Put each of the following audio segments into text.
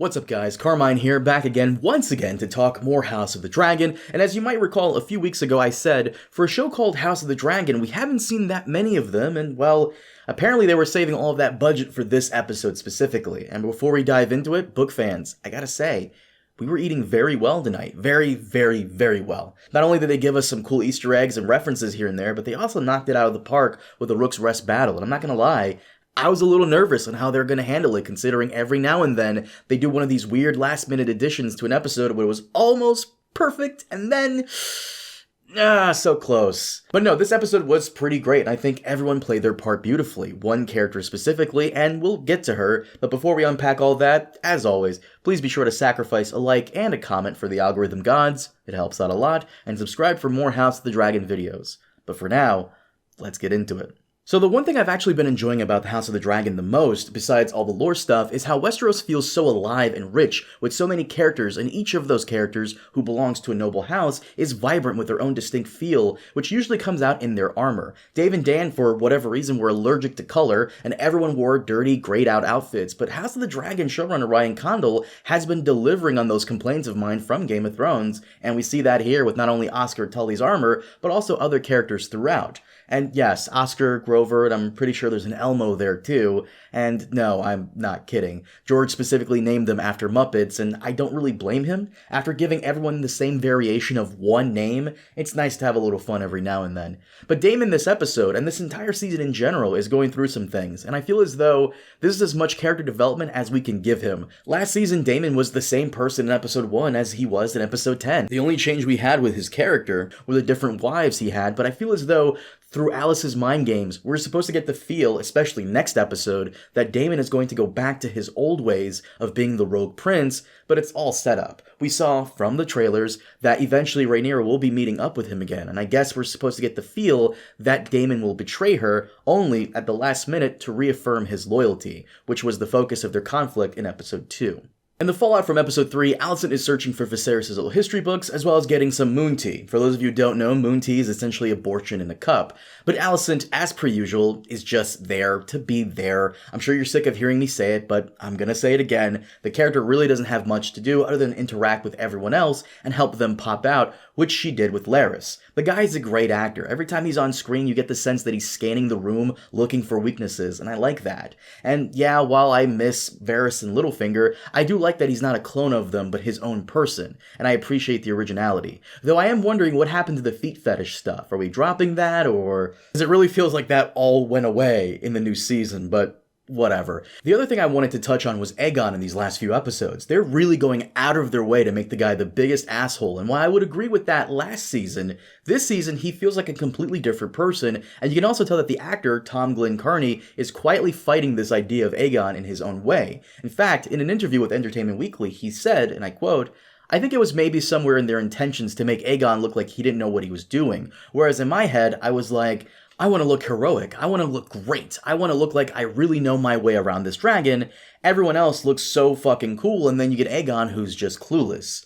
What's up guys, Carmine here, back again, once again, to talk more House of the Dragon, and as you might recall, a few weeks ago I said, for a show called House of the Dragon, we haven't seen that many of them, and well, apparently they were saving all of that budget for this episode specifically, and before we dive into it, book fans, I gotta say, we were eating very well tonight. Very, very, very well. Not only did they give us some cool Easter eggs and references here and there, but they also knocked it out of the park with the Rooks Rest battle, and I'm not gonna lie, I was a little nervous on how they're going to handle it, considering every now and then they do one of these weird last-minute additions to an episode where it was almost perfect, and then... so close. But no, this episode was pretty great, and I think everyone played their part beautifully. One character specifically, and we'll get to her, but before we unpack all that, as always, please be sure to sacrifice a like and a comment for the algorithm gods, it helps out a lot, and subscribe for more House of the Dragon videos. But for now, let's get into it. So the one thing I've actually been enjoying about the House of the Dragon the most, besides all the lore stuff, is how Westeros feels so alive and rich with so many characters, and each of those characters who belongs to a noble house is vibrant with their own distinct feel, which usually comes out in their armor. Dave and Dan, for whatever reason, were allergic to color, and everyone wore dirty, grayed-out outfits, but House of the Dragon showrunner Ryan Condal has been delivering on those complaints of mine from Game of Thrones, and we see that here with not only Oscar Tully's armor, but also other characters throughout. And yes, Oscar, Grover, and I'm pretty sure there's an Elmo there too. And no, I'm not kidding. George specifically named them after Muppets, and I don't really blame him. After giving everyone the same variation of one name, it's nice to have a little fun every now and then. But Daemon this episode, and this entire season in general, is going through some things, and I feel as though this is as much character development as we can give him. Last season, Daemon was the same person in episode 1 as he was in episode 10. The only change we had with his character were the different wives he had, but I feel as though through Alice's mind games, we're supposed to get the feel, especially next episode, that Daemon is going to go back to his old ways of being the rogue prince, but it's all set up. We saw from the trailers that eventually Rhaenyra will be meeting up with him again, and I guess we're supposed to get the feel that Daemon will betray her only at the last minute to reaffirm his loyalty, which was the focus of their conflict in episode 2. In the fallout from episode 3, Allison is searching for Viserys' little history books, as well as getting some moon tea. For those of you who don't know, moon tea is essentially abortion in a cup. But Alicent, as per usual, is just there to be there. I'm sure you're sick of hearing me say it, but I'm gonna say it again. The character really doesn't have much to do other than interact with everyone else and help them pop out, which she did with Larys. The guy's a great actor. Every time he's on screen, you get the sense that he's scanning the room, looking for weaknesses, and I like that. And yeah, while I miss Varys and Littlefinger, I do like that he's not a clone of them, but his own person, and I appreciate the originality. Though I am wondering what happened to the feet fetish stuff. Are we dropping that, or... Because it really feels like that all went away in the new season, but... whatever. The other thing I wanted to touch on was Egon in these last few episodes. They're really going out of their way to make the guy the biggest asshole, and while I would agree with that last season, this season he feels like a completely different person, and you can also tell that the actor, Tom Glyn Carney, is quietly fighting this idea of Egon in his own way. In fact, in an interview with Entertainment Weekly, he said, and I quote, "I think it was maybe somewhere in their intentions to make Egon look like he didn't know what he was doing, whereas in my head, I was like, I want to look heroic, I want to look great, I want to look like I really know my way around this dragon. Everyone else looks so fucking cool, and then you get Aegon who's just clueless."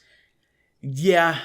Yeah.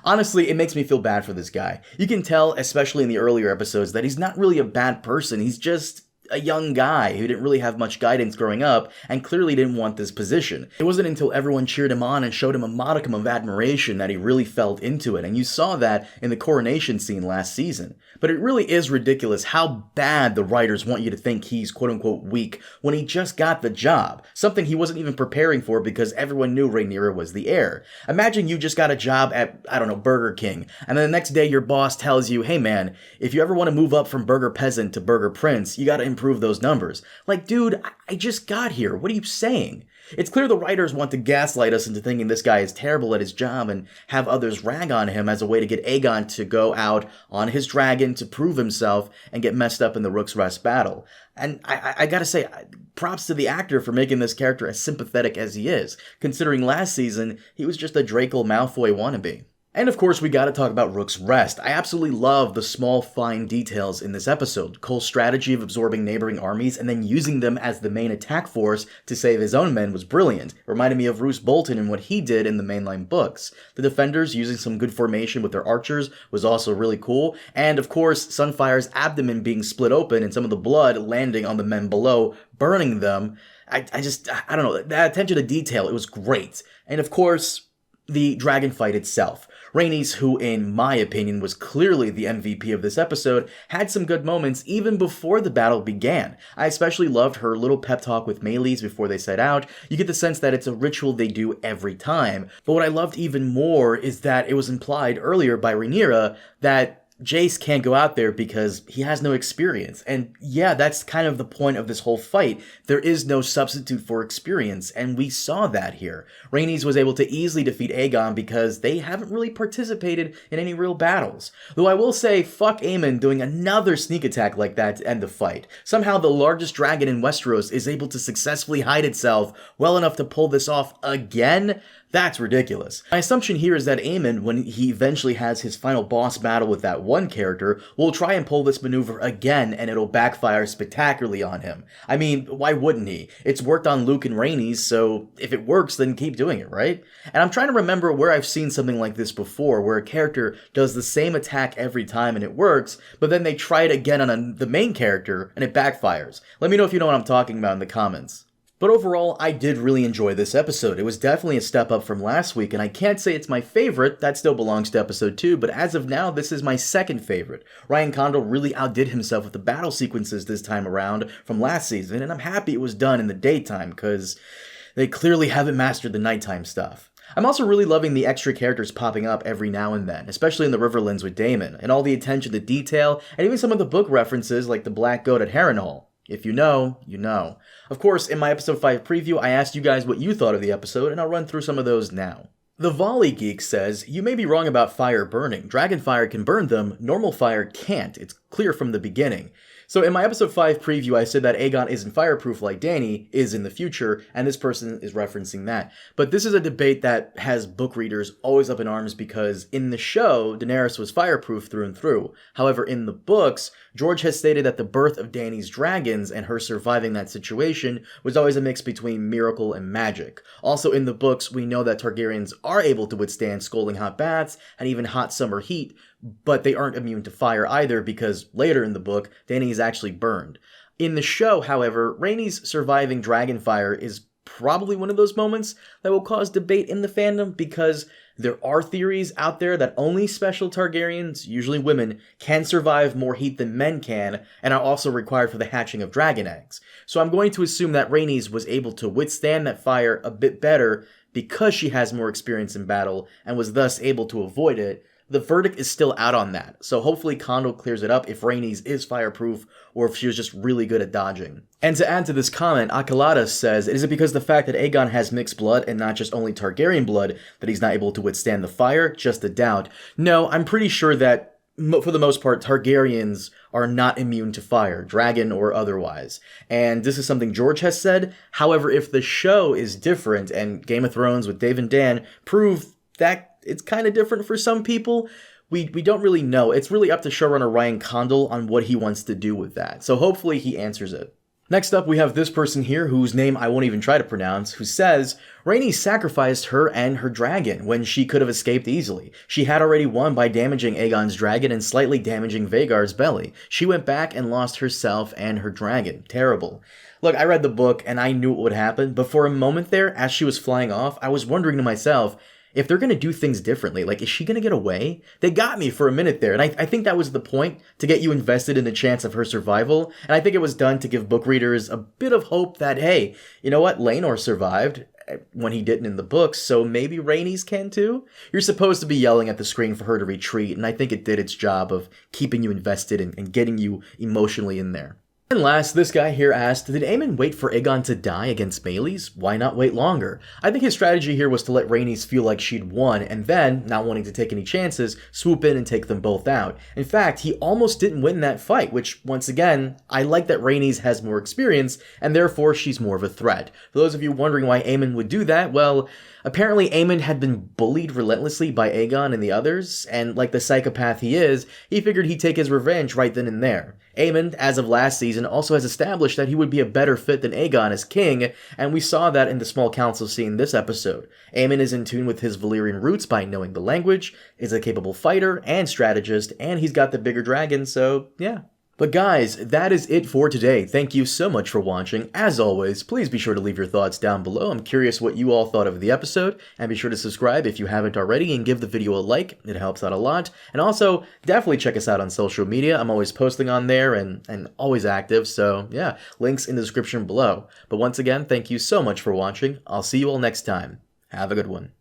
Honestly, it makes me feel bad for this guy. You can tell, especially in the earlier episodes, that he's not really a bad person, he's just a young guy who didn't really have much guidance growing up and clearly didn't want this position. It wasn't until everyone cheered him on and showed him a modicum of admiration that he really felt into it, and you saw that in the coronation scene last season. But it really is ridiculous how bad the writers want you to think he's quote-unquote weak when he just got the job, something he wasn't even preparing for because everyone knew Rhaenyra was the heir. Imagine you just got a job at, I don't know, Burger King, and then the next day your boss tells you, hey man, if you ever want to move up from Burger Peasant to Burger Prince, you gotta improve those numbers. Like, dude, I just got here. What are you saying? It's clear the writers want to gaslight us into thinking this guy is terrible at his job and have others rag on him as a way to get Aegon to go out on his dragon to prove himself and get messed up in the Rooks Rest battle. And I gotta say, props to the actor for making this character as sympathetic as he is, considering last season he was just a Draco Malfoy wannabe. And of course, we gotta talk about Rooks Rest. I absolutely love the small, fine details in this episode. Cole's strategy of absorbing neighboring armies and then using them as the main attack force to save his own men was brilliant. It reminded me of Roose Bolton and what he did in the mainline books. The defenders using some good formation with their archers was also really cool. And of course, Sunfire's abdomen being split open and some of the blood landing on the men below, burning them. I don't know, that attention to detail, it was great. And of course, the dragon fight itself. Rhaenys, who in my opinion was clearly the MVP of this episode, had some good moments even before the battle began. I especially loved her little pep talk with Meleys before they set out. You get the sense that it's a ritual they do every time. But what I loved even more is that it was implied earlier by Rhaenyra that Jace can't go out there because he has no experience. And yeah, that's kind of the point of this whole fight. There is no substitute for experience, and we saw that here. Rhaenys was able to easily defeat Aegon because they haven't really participated in any real battles. Though I will say, fuck Aemon doing another sneak attack like that to end the fight. Somehow the largest dragon in Westeros is able to successfully hide itself well enough to pull this off again? That's ridiculous. My assumption here is that Aemon, when he eventually has his final boss battle with that one character, will try and pull this maneuver again and it'll backfire spectacularly on him. I mean, why wouldn't he? It's worked on Luke and Rhaenys, so if it works, then keep doing it, right? And I'm trying to remember where I've seen something like this before, where a character does the same attack every time and it works, but then they try it again on the main character and it backfires. Let me know if you know what I'm talking about in the comments. But overall, I did really enjoy this episode. It was definitely a step up from last week, and I can't say it's my favorite, that still belongs to episode 2, but as of now, this is my second favorite. Ryan Condal really outdid himself with the battle sequences this time around from last season, and I'm happy it was done in the daytime, because they clearly haven't mastered the nighttime stuff. I'm also really loving the extra characters popping up every now and then, especially in the Riverlands with Daemon, and all the attention to detail, and even some of the book references like the Black Goat at Harrenhal. If you know, you know. Of course, in my episode 5 preview, I asked you guys what you thought of the episode, and I'll run through some of those now. The Volley Geek says, you may be wrong about fire burning. Dragon fire can burn them, normal fire can't. It's clear from the beginning. So in my episode 5 preview, I said that Aegon isn't fireproof like Dany is in the future, and this person is referencing that. But this is a debate that has book readers always up in arms because in the show, Daenerys was fireproof through and through. However, in the books, George has stated that the birth of Dany's dragons and her surviving that situation was always a mix between miracle and magic. Also in the books, we know that Targaryens are able to withstand scalding hot baths and even hot summer heat, but they aren't immune to fire either because later in the book, Dany is actually burned. In the show, however, Rhaenys surviving dragon fire is probably one of those moments that will cause debate in the fandom because there are theories out there that only special Targaryens, usually women, can survive more heat than men can and are also required for the hatching of dragon eggs. So I'm going to assume that Rhaenys was able to withstand that fire a bit better because she has more experience in battle and was thus able to avoid it. The verdict is still out on that, so hopefully Condal clears it up if Rhaenys is fireproof or if she was just really good at dodging. And to add to this comment, Akalada says, is it because the fact that Aegon has mixed blood and not just only Targaryen blood that he's not able to withstand the fire? Just a doubt. No, I'm pretty sure that for the most part, Targaryens are not immune to fire, dragon or otherwise. And this is something George has said. However, if the show is different and Game of Thrones with Dave and Dan prove that it's kind of different for some people, we don't really know. It's really up to showrunner Ryan Condal on what he wants to do with that. So hopefully he answers it. Next up, we have this person here, whose name I won't even try to pronounce, who says, Rhaenys sacrificed her and her dragon when she could have escaped easily. She had already won by damaging Aegon's dragon and slightly damaging Vhagar's belly. She went back and lost herself and her dragon. Terrible. Look, I read the book and I knew what would happen, but for a moment there, as she was flying off, I was wondering to myself, if they're going to do things differently, like, is she going to get away? They got me for a minute there, and I think that was the point, to get you invested in the chance of her survival, and I think it was done to give book readers a bit of hope that, hey, you know what, Laenor survived when he didn't in the books, so maybe Rhaenys can too? You're supposed to be yelling at the screen for her to retreat, and I think it did its job of keeping you invested and getting you emotionally in there. And last, this guy here asked, did Aemon wait for Aegon to die against Meleys? Why not wait longer? I think his strategy here was to let Rhaenys feel like she'd won, and then, not wanting to take any chances, swoop in and take them both out. In fact, he almost didn't win that fight, which, once again, I like that Rhaenys has more experience, and therefore she's more of a threat. For those of you wondering why Aemon would do that, well, apparently Aemon had been bullied relentlessly by Aegon and the others, and like the psychopath he is, he figured he'd take his revenge right then and there. Aemon, as of last season, also has established that he would be a better fit than Aegon as king, and we saw that in the small council scene this episode. Aemon is in tune with his Valyrian roots by knowing the language, is a capable fighter and strategist, and he's got the bigger dragon, so yeah. But guys, that is it for today. Thank you so much for watching. As always, please be sure to leave your thoughts down below. I'm curious what you all thought of the episode, and be sure to subscribe if you haven't already and give the video a like. It helps out a lot. And also, definitely check us out on social media. I'm always posting on there and always active, so yeah, links in the description below. But once again, thank you so much for watching. I'll see you all next time. Have a good one.